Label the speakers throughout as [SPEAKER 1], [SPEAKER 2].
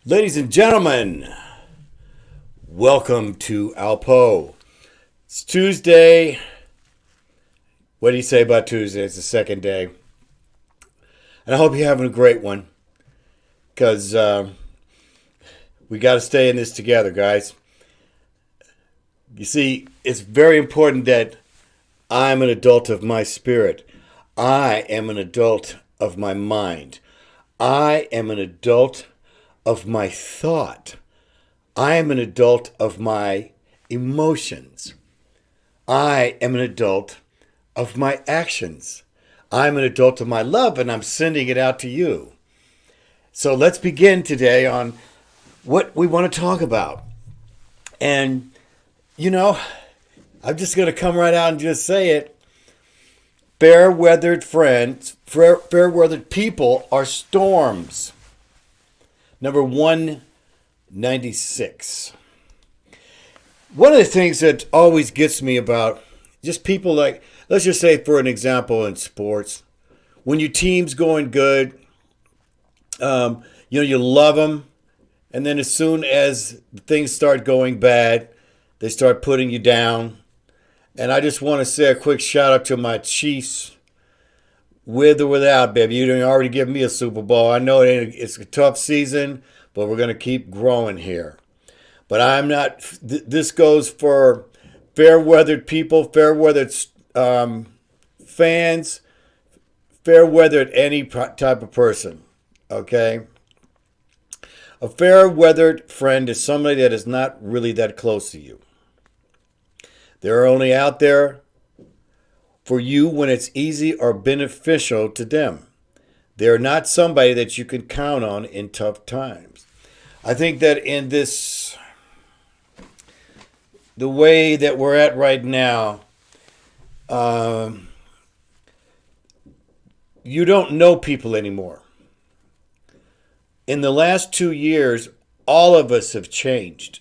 [SPEAKER 1] Ladies and gentlemen, welcome to ALPOUGH. It's Tuesday. What do you say about Tuesday? It's the second day. And I hope you're having a great one because we got to stay in this together, guys. You see, it's very important that I'm an adult of my spirit. I am an adult of my mind. I am an adult of my thought. I am an adult of my emotions. I am an adult of my actions. I'm an adult of my love, and I'm sending it out to you. So let's begin today on what we want to talk about. And, I'm just going to come right out and just say it. Fair-weathered friends, fair-weathered people are storms. Number 196. One of the things that always gets me about just people like, let's just say for an example in sports, when your team's going good, you love them, and then as soon as things start going bad, they start putting you down. And I just want to say a quick shout out to my Chiefs. With or without, baby, you done already given me a Super Bowl. I know it's a tough season, but we're going to keep growing here. But I'm not, this goes for fair-weathered people, fair-weathered fans, fair-weathered any type of person, okay? A fair-weathered friend is somebody that is not really that close to you. They're only out there for you when it's easy or beneficial to them. They're not somebody that you can count on in tough times. I think that in the way that we're at right now, you don't know people anymore. In the last 2 years, all of us have changed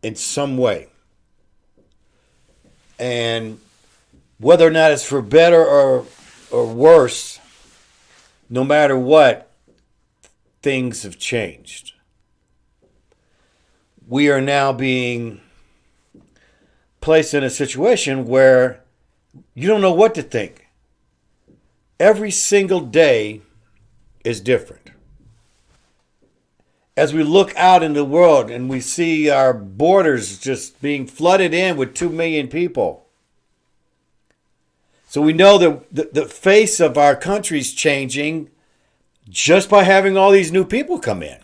[SPEAKER 1] in some way. And whether or not it's for better or worse, no matter what, things have changed. We are now being placed in a situation where you don't know what to think. Every single day is different. As we look out in the world and we see our borders just being flooded in with 2 million people, so we know that the face of our country is changing just by having all these new people come in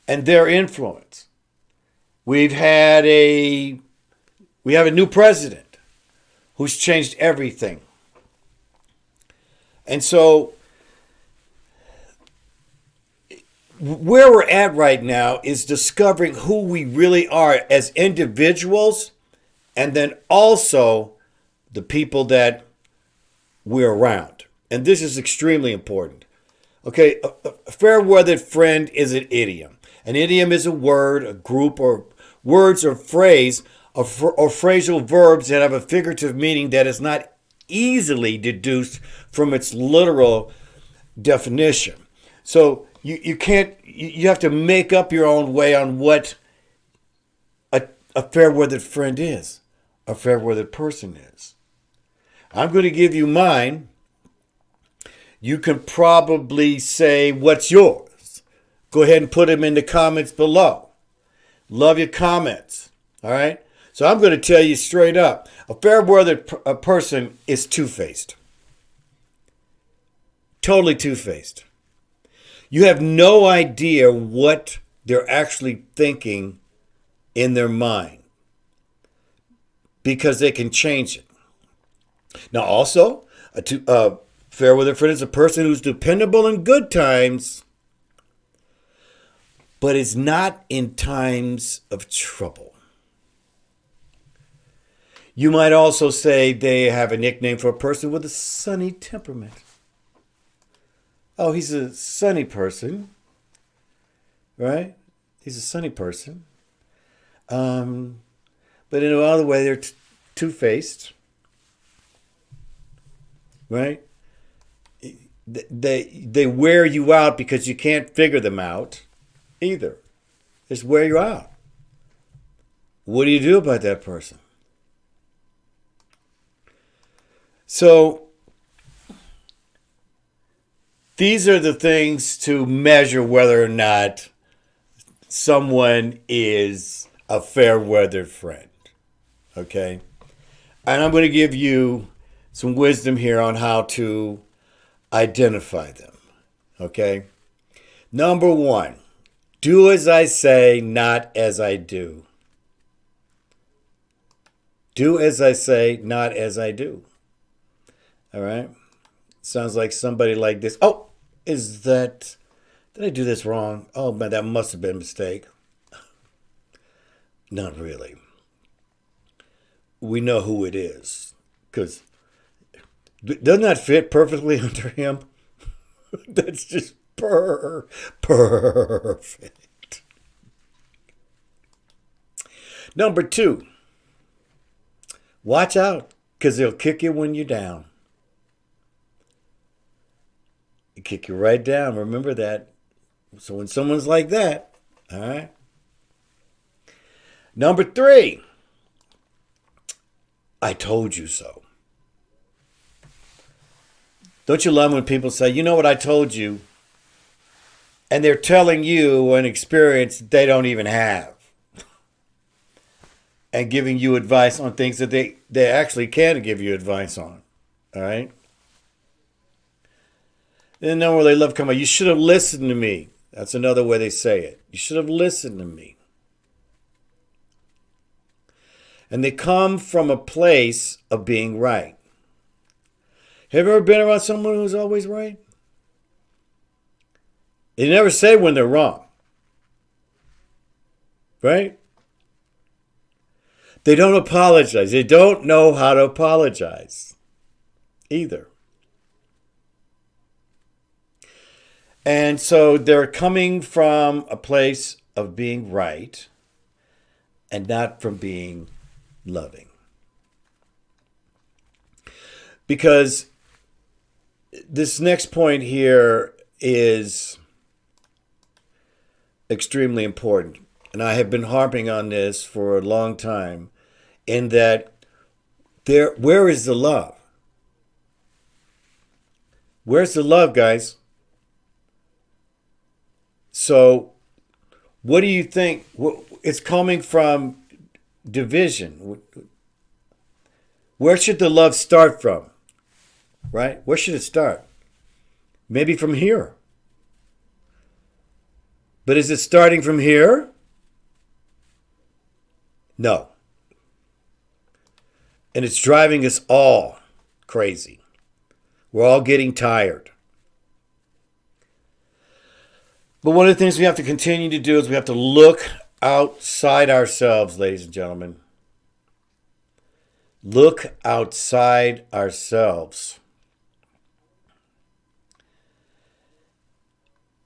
[SPEAKER 1] and their influence. We have a new president who's changed everything. And so where we're at right now is discovering who we really are as individuals, and then also the people that we're around. And this is extremely important. Okay, a fair-weathered friend is an idiom. An idiom is a word, a group, or words or phrase, or phrasal verbs that have a figurative meaning that is not easily deduced from its literal definition. So you have to make up your own way on what a fair-weathered friend is, a fair-weathered person is. I'm going to give you mine. You can probably say what's yours. Go ahead and put them in the comments below. Love your comments. All right? So I'm going to tell you straight up. A fair-weathered person is two-faced. Totally two-faced. You have no idea what they're actually thinking in their mind because they can change it. Now, also, a fair-weathered friend is a person who's dependable in good times, but is not in times of trouble. You might also say they have a nickname for a person with a sunny temperament. Oh, he's a sunny person, right? He's a sunny person. But in another way, they're two-faced. Right? They wear you out because you can't figure them out. either. It's wear you out. What do you do about that person? So these are the things to measure whether or not someone is a fair-weathered friend. Okay? And I'm going to give you some wisdom here on how to identify them. Okay? Number one, do as I say, not as I do. Do as I say, not as I do. All right? Sounds like somebody like this. Oh, did I do this wrong? Oh, man, that must have been a mistake. Not really. We know who it is. Because doesn't that fit perfectly under him? That's just perfect. Number two, watch out, because they'll kick you when you're down. They kick you right down. Remember that. So when someone's like that, all right. Number three, I told you so. Don't you love when people say, you know what, I told you? And they're telling you an experience they don't even have. And giving you advice on things that they actually can give you advice on. All right? And then where they love coming, you should have listened to me. That's another way they say it. You should have listened to me. And they come from a place of being right. Have you ever been around someone who's always right? They never say when they're wrong. Right? They don't apologize. They don't know how to apologize either. And so they're coming from a place of being right and not from being loving. Because this next point here is extremely important. And I have been harping on this for a long time, in that where is the love? Where's the love, guys? So, what do you think? It's coming from division. Where should the love start from? Right? Where should it start? Maybe from here. But is it starting from here? No. And it's driving us all crazy. We're all getting tired. But one of the things we have to continue to do is we have to look outside ourselves, ladies and gentlemen. Look outside ourselves.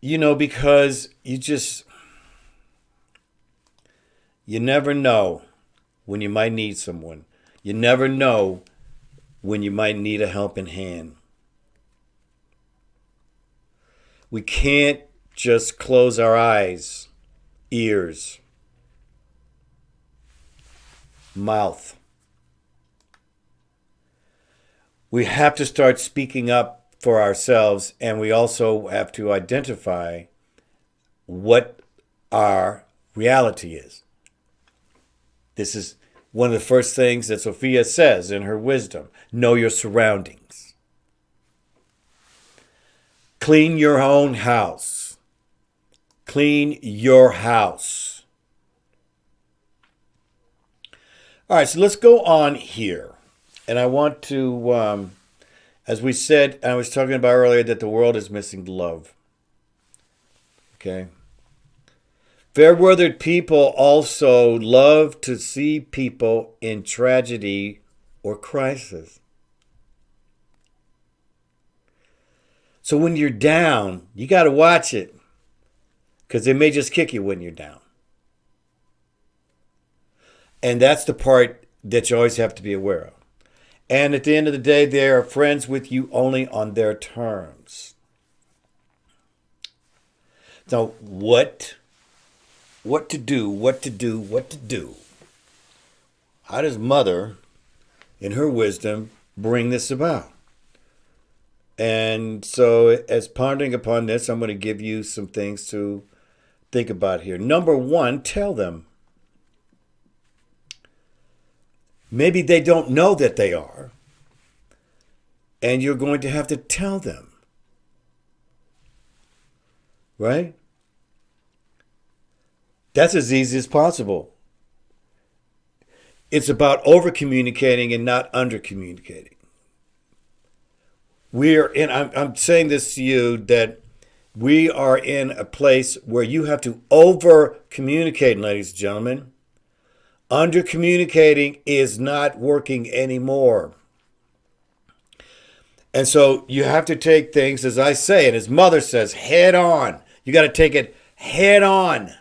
[SPEAKER 1] You know, because you never know when you might need someone. You never know when you might need a helping hand. We can't just close our eyes, ears, mouth. We have to start speaking up for ourselves, and we also have to identify what our reality is. This is one of the first things that Sophia says in her wisdom. Know your surroundings. Clean your own house. Clean your house. All right, so let's go on here. And I want to, as we said, I was talking about earlier that the world is missing love. Okay? Fair-weathered people also love to see people in tragedy or crisis. So when you're down, you got to watch it. Because they may just kick you when you're down. And that's the part that you always have to be aware of. And at the end of the day, they are friends with you only on their terms. So what what to do, what to do, what to do. How does Mother, in her wisdom, bring this about? And so, as pondering upon this, I'm going to give you some things to think about here. Number one, tell them. Maybe they don't know that they are, and you're going to have to tell them. Right? That's as easy as possible. It's about over-communicating and not under-communicating. I'm saying this to you, that we are in a place where you have to over-communicate, ladies and gentlemen. Under-communicating is not working anymore. And so you have to take things, as I say, and as Mother says, head on. You got to take it head on.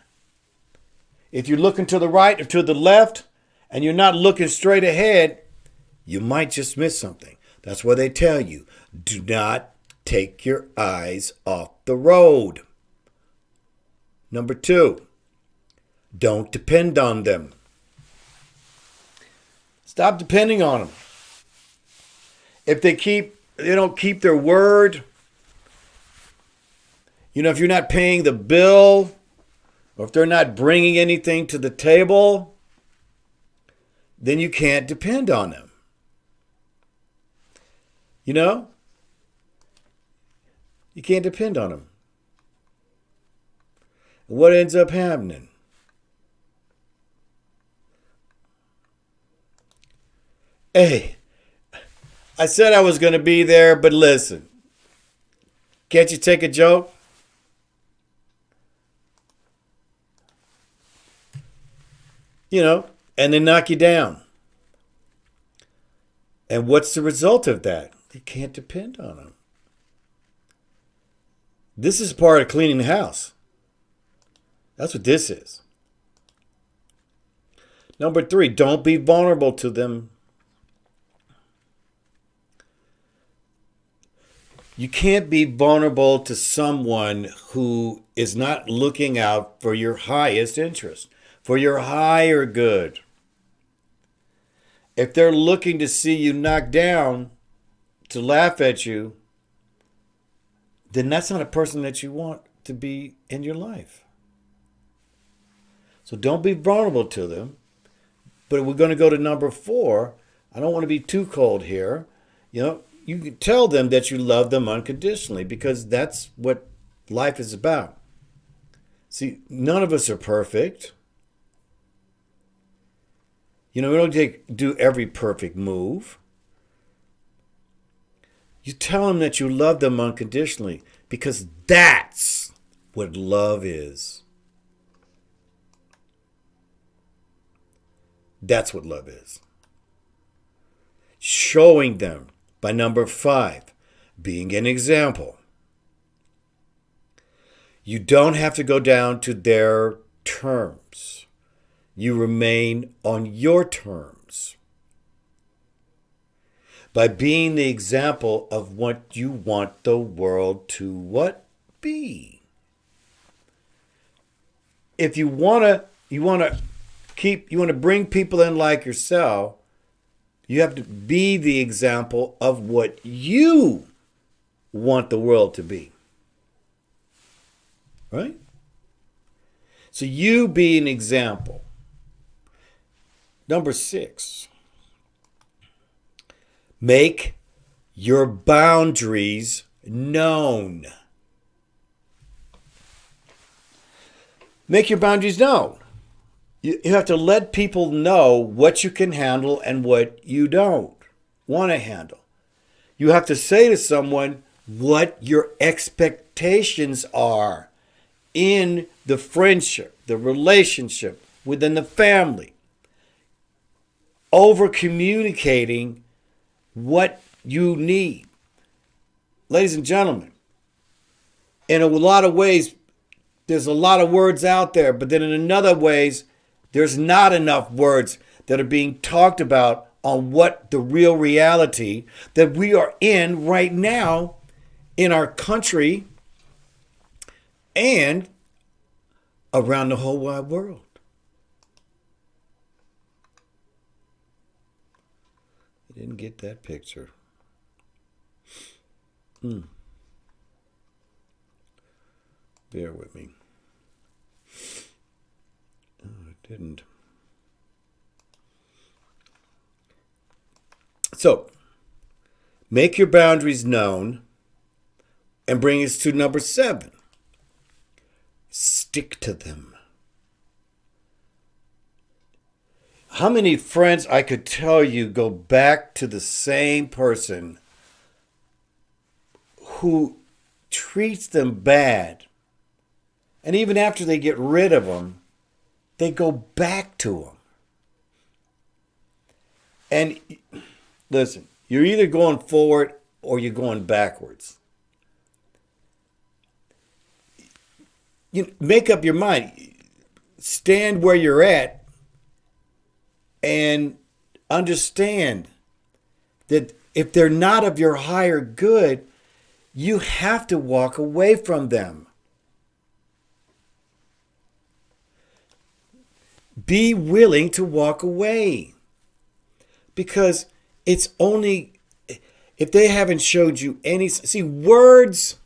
[SPEAKER 1] If you're looking to the right or to the left and you're not looking straight ahead, you might just miss something. That's why they tell you, do not take your eyes off the road. Number two, don't depend on them. Stop depending on them. If they don't keep their word, if you're not paying the bill, or if they're not bringing anything to the table, then you can't depend on them. You can't depend on them. What ends up happening? Hey, I said I was going to be there, but listen. Can't you take a joke? And they knock you down. And what's the result of that? You can't depend on them. This is part of cleaning the house. That's what this is. Number three, don't be vulnerable to them. You can't be vulnerable to someone who is not looking out for your highest interest, for your higher good. If they're looking to see you knocked down, to laugh at you, then that's not a person that you want to be in your life. So don't be vulnerable to them. But we're going to go to number 4. I don't want to be too cold here. You can tell them that you love them unconditionally, because that's what life is about. See, none of us are perfect. We don't do every perfect move. You tell them that you love them unconditionally, because that's what love is. That's what love is. Showing them, by number 5, being an example. You don't have to go down to their terms. You remain on your terms. By being the example of what you want the world to what? Be. If you want to bring people in like yourself, you have to be the example of what you want the world to be. Right? So you be an example. Number 6. Make your boundaries known. Make your boundaries known. You have to let people know what you can handle and what you don't want to handle. You have to say to someone what your expectations are in the friendship, the relationship, within the family. Over communicating what you need. Ladies and gentlemen, in a lot of ways, there's a lot of words out there, but then in other ways, there's not enough words that are being talked about on what the real reality that we are in right now in our country and around the whole wide world. I didn't get that picture. Bear with me. Oh, I didn't. So, make your boundaries known and bring us to number 7. Stick to them. How many friends I could tell you go back to the same person who treats them bad, and even after they get rid of them, they go back to them. And listen, you're either going forward or you're going backwards. You make up your mind. Stand where you're at and understand that if they're not of your higher good, you have to walk away from them. Be willing to walk away. Because it's only, if they haven't showed you any, see, words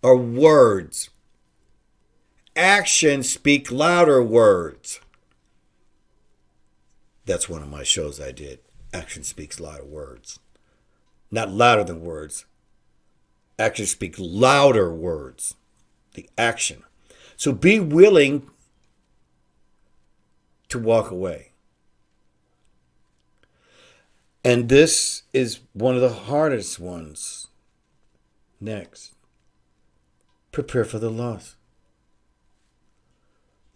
[SPEAKER 1] are words. Actions speak louder words. That's one of my shows I did. Action speaks louder words. Not louder than words. Action speaks louder words. The action. So be willing to walk away. And this is one of the hardest ones. Next. Prepare for the loss.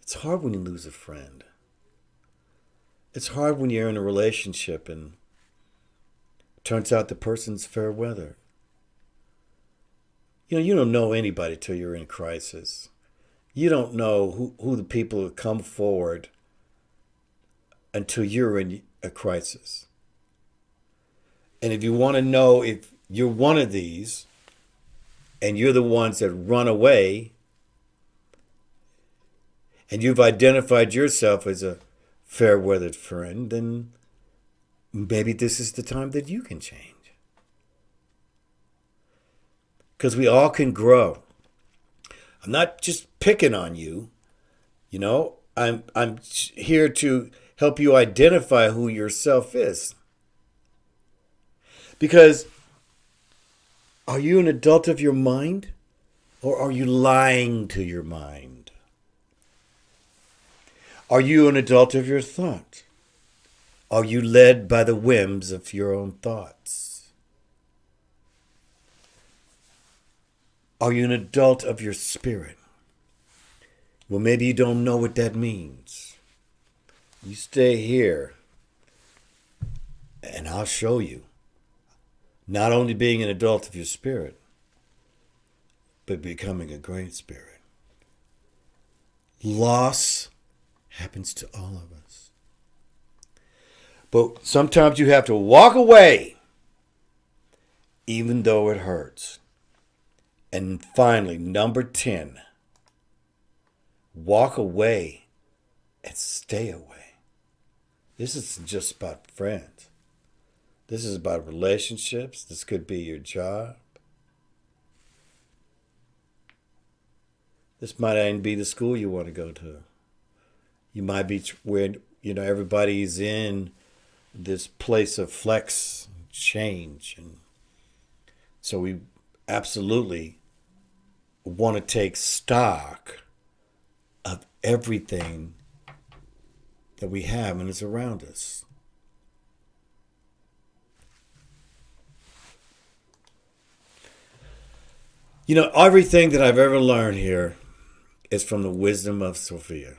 [SPEAKER 1] It's hard when you lose a friend. It's hard when you're in a relationship and it turns out the person's fair weather. You don't know anybody till you're in crisis. You don't know who the people who come forward until you're in a crisis. And if you want to know if you're one of these and you're the ones that run away and you've identified yourself as a fair-weathered friend, then maybe this is the time that you can change. Because we all can grow. I'm not just picking on you. I'm here to help you identify who yourself is. Because are you an adult of your mind or are you lying to your mind? Are you an adult of your thought? Are you led by the whims of your own thoughts? Are you an adult of your spirit? Well, maybe you don't know what that means. You stay here and I'll show you. Not only being an adult of your spirit, but becoming a great spirit. Loss happens to all of us. But sometimes you have to walk away, even though it hurts. And finally, number 10, walk away and stay away. This isn't just about friends. This is about relationships. This could be your job. This might even be the school you want to go to. You might be where, everybody's in this place of flex change. And so we absolutely want to take stock of everything that we have and is around us. Everything that I've ever learned here is from the wisdom of Sophia.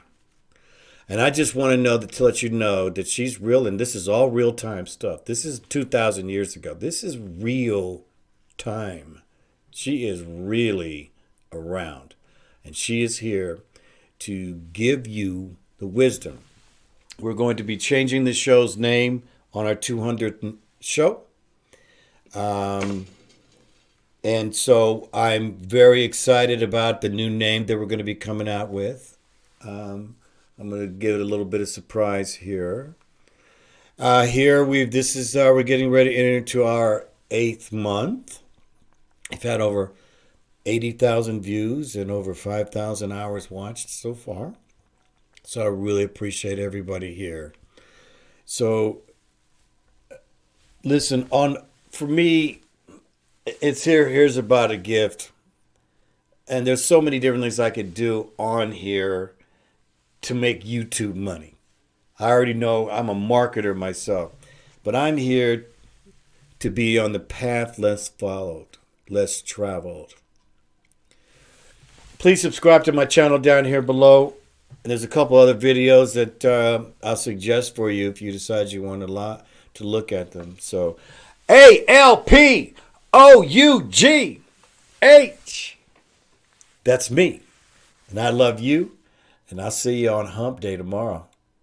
[SPEAKER 1] And I just want to let you know that she's real, and this is all real-time stuff. This is 2,000 years ago. This is real time. She is really around. And she is here to give you the wisdom. We're going to be changing the show's name on our 200th show. And so I'm very excited about the new name that we're going to be coming out with. I'm going to give it a little bit of surprise here. We're getting ready to enter into our 8th month. We've had over 80,000 views and over 5,000 hours watched so far. So I really appreciate everybody here. So listen, for me, here's about a gift. And there's so many different things I could do on here to make YouTube money. I already know I'm a marketer myself, but I'm here to be on the path less followed, less traveled. Please subscribe to my channel down here below. And there's a couple other videos that I'll suggest for you if you decide you want to look at them. So, ALPOUGH. That's me. And I love you. And I'll see you on Hump Day tomorrow.